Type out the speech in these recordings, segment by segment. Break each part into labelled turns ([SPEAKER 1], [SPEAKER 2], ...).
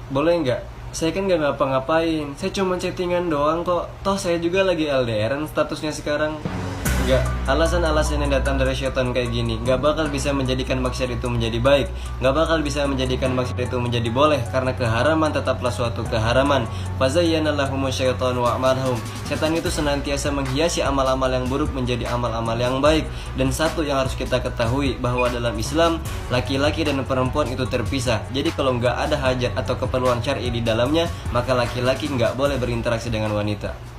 [SPEAKER 1] boleh nggak? Saya kan nggak ngapa-ngapain, saya cuma chattingan doang kok. Toh saya juga lagi LDRan statusnya sekarang. Nggak, alasan-alasan yang datang dari syaitan kayak gini nggak bakal bisa menjadikan maksiat itu menjadi baik, nggak bakal bisa menjadikan maksiat itu menjadi boleh, karena keharaman tetaplah suatu keharaman. Fazayyana lahumus syaitanu a'malahum. Setan itu senantiasa menghiasi amal-amal yang buruk menjadi amal-amal yang baik. Dan satu yang harus kita ketahui, bahwa dalam Islam laki-laki dan perempuan itu terpisah. Jadi kalau nggak ada hajat atau keperluan syar'i di dalamnya, maka laki-laki nggak boleh berinteraksi dengan wanita.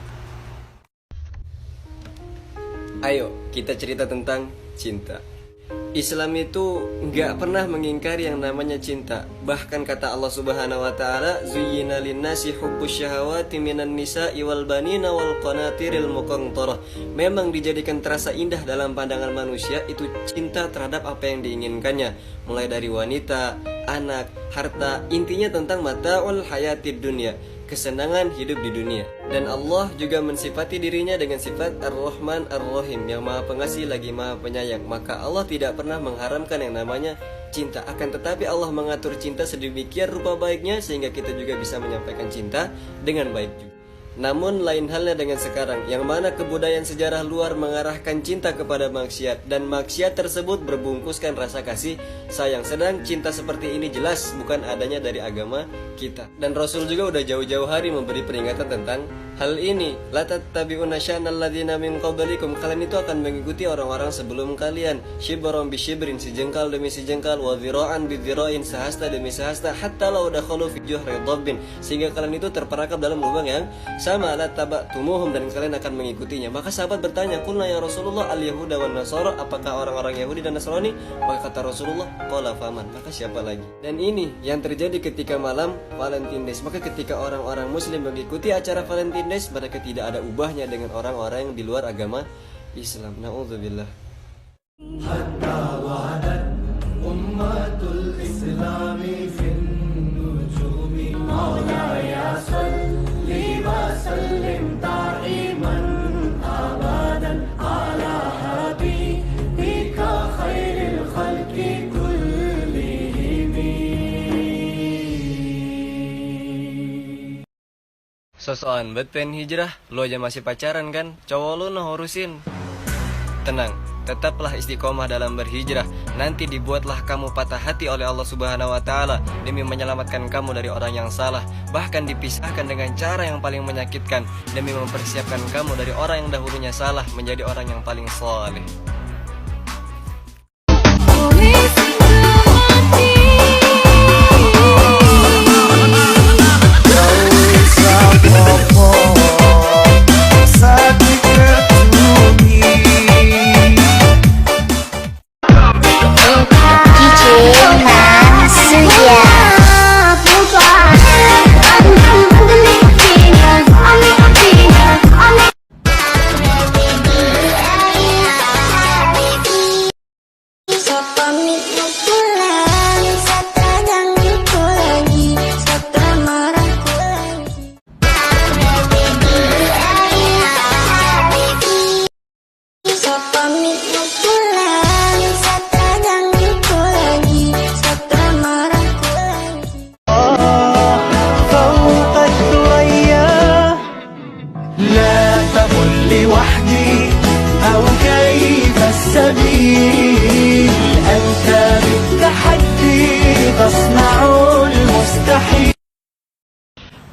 [SPEAKER 1] Ayo kita cerita tentang cinta. Islam itu nggak pernah mengingkari yang namanya cinta. Bahkan kata Allah Subhanahu wa taala, "Zuyyina lin-nasi hubbus syahawati minan nisa'i wal banina wal qanatiril muqantarah." Memang dijadikan terasa indah dalam pandangan manusia itu cinta terhadap apa yang diinginkannya, mulai dari wanita, anak, harta, intinya tentang mata'ul hayatid dunya, kesenangan hidup di dunia. Dan Allah juga mensifati dirinya dengan sifat Ar-Rahman Ar-Rahim, yang maha pengasih lagi maha penyayang. Maka Allah tidak pernah mengharamkan yang namanya cinta. Akan tetapi Allah mengatur cinta sedemikian rupa baiknya sehingga kita juga bisa menyampaikan cinta dengan baik juga. Namun lain halnya dengan sekarang, yang mana kebudayaan sejarah luar mengarahkan cinta kepada maksiat, dan maksiat tersebut berbungkuskan rasa kasih sayang. Sedang cinta seperti ini jelas bukan adanya dari agama kita. Dan Rasul juga udah jauh-jauh hari memberi peringatan tentang hal ini. La tattabi'unna syanal ladzina min qablikum. Kalian itu akan mengikuti orang-orang sebelum kalian. Shibran bi shibrin, sejengkal demi sejengkal, wa dzira'an bi dzira'in, sehasta demi sehasta, hatta law dakhalu fi juhri dhabbin, sehingga kalian itu terperangkap dalam lubang yang sama. La taba'tumuhum, dan kalian akan mengikutinya. Maka sahabat bertanya, "Qulna ya Rasulullah, al-yahuda wan nasara?" Apakah orang-orang Yahudi dan Nasrani? Maka kata Rasulullah, "Qala faman?" Maka siapa lagi? Dan ini yang terjadi ketika malam Valentine Days. Maka ketika orang-orang muslim mengikuti acara Valentine Days, mereka tidak ada ubahnya dengan orang-orang yang di luar agama Islam. Na'udzubillah. Hatta wa'adat ummatul islami fin nujumi maulaya salli wa sallim da'iman abadan ala habibika khairil khalqi kullihim. Sosokan bet pengen hijrah, lo aja masih pacaran kan? Cowok lo noh urusin. Tenang, tetaplah istiqomah dalam berhijrah. Nanti dibuatlah kamu patah hati oleh Allah Subhanahu wa taala demi menyelamatkan kamu dari orang yang salah, bahkan dipisahkan dengan cara yang paling menyakitkan demi mempersiapkan kamu dari orang yang dahulunya salah menjadi orang yang paling saleh.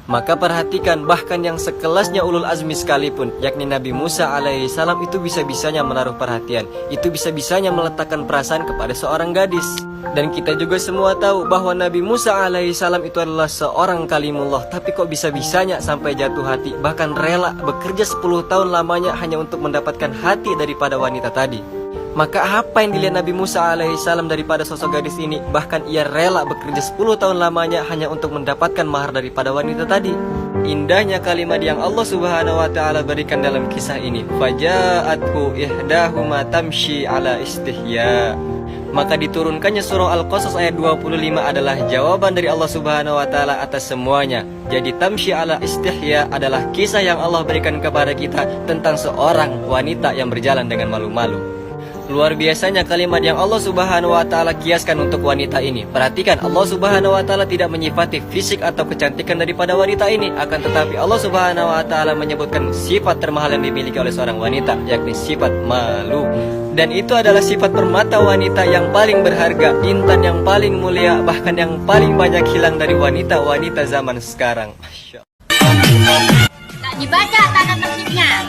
[SPEAKER 1] Maka perhatikan, bahkan yang sekelasnya ulul azmi sekalipun, yakni Nabi Musa alaihissalam, itu bisa-bisanya menaruh perhatian, itu bisa-bisanya meletakkan perasaan kepada seorang gadis. Dan kita juga semua tahu bahwa Nabi Musa alaihissalam itu adalah seorang kalimullah. Tapi kok bisa-bisanya sampai jatuh hati, bahkan rela bekerja 10 tahun lamanya hanya untuk mendapatkan hati daripada wanita tadi. Maka apa yang dilihat Nabi Musa alaihissalam daripada sosok gadis ini? Bahkan ia rela bekerja 10 tahun lamanya hanya untuk mendapatkan mahar daripada wanita tadi. Indahnya kalimat yang Allah Subhanahu wa taala berikan dalam kisah ini. Faja'athu ihdahuma tamshi ala istihya. Maka diturunkannya surah Al-Qasas ayat 25 adalah jawaban dari Allah Subhanahu wa taala atas semuanya. Jadi tamshi ala istihya adalah kisah yang Allah berikan kepada kita tentang seorang wanita yang berjalan dengan malu-malu. Luar biasanya kalimat yang Allah Subhanahu wa taala kiaskan untuk wanita ini. Perhatikan, Allah Subhanahu wa taala tidak menyifati fisik atau kecantikan daripada wanita ini, akan tetapi Allah Subhanahu wa taala menyebutkan sifat termahal yang dimiliki oleh seorang wanita, yakni sifat malu. Dan itu adalah sifat permata wanita yang paling berharga, intan yang paling mulia, bahkan yang paling banyak hilang dari wanita-wanita zaman sekarang. Masya Allah.
[SPEAKER 2] Tak dibaca tanda tertibnya.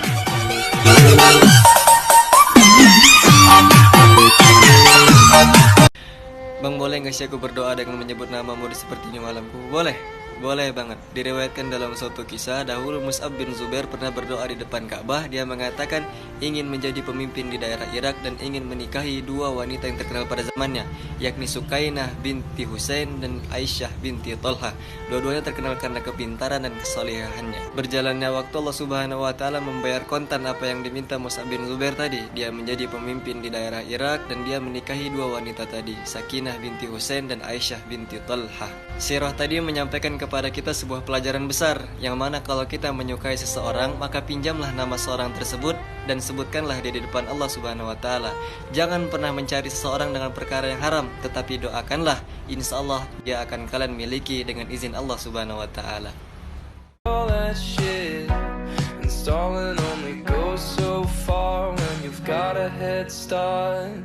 [SPEAKER 1] Bang, boleh nggak sih aku berdoa dengan menyebut namamu di sepertinya malamku? Boleh? Boleh banget. Diriwayatkan dalam suatu kisah, dahulu Mus'ab bin Zubair pernah berdoa di depan Ka'bah. Dia mengatakan ingin menjadi pemimpin di daerah Irak dan ingin menikahi dua wanita yang terkenal pada zamannya, yakni Sukainah binti Husain dan Aisyah binti Tolha. Dua-duanya terkenal karena kepintaran dan kesolehannya. Berjalannya waktu, Allah Subhanahu wa taala membayar kontan apa yang diminta Mus'ab bin Zubair tadi. Dia menjadi pemimpin di daerah Irak dan dia menikahi dua wanita tadi, Sakinah binti Husain dan Aisyah binti Tolha. Sirah tadi menyampaikan kepada kita sebuah pelajaran besar, yang mana kalau kita menyukai seseorang, maka pinjamlah nama seorang tersebut dan sebutkanlah dia di depan Allah Subhanahu wa taala. Jangan pernah mencari seseorang dengan perkara yang haram, tetapi doakanlah, insya Allah dia akan kalian miliki dengan izin Allah Subhanahu wa taala.
[SPEAKER 3] All that shit, installing only goes so far when you've got a head start.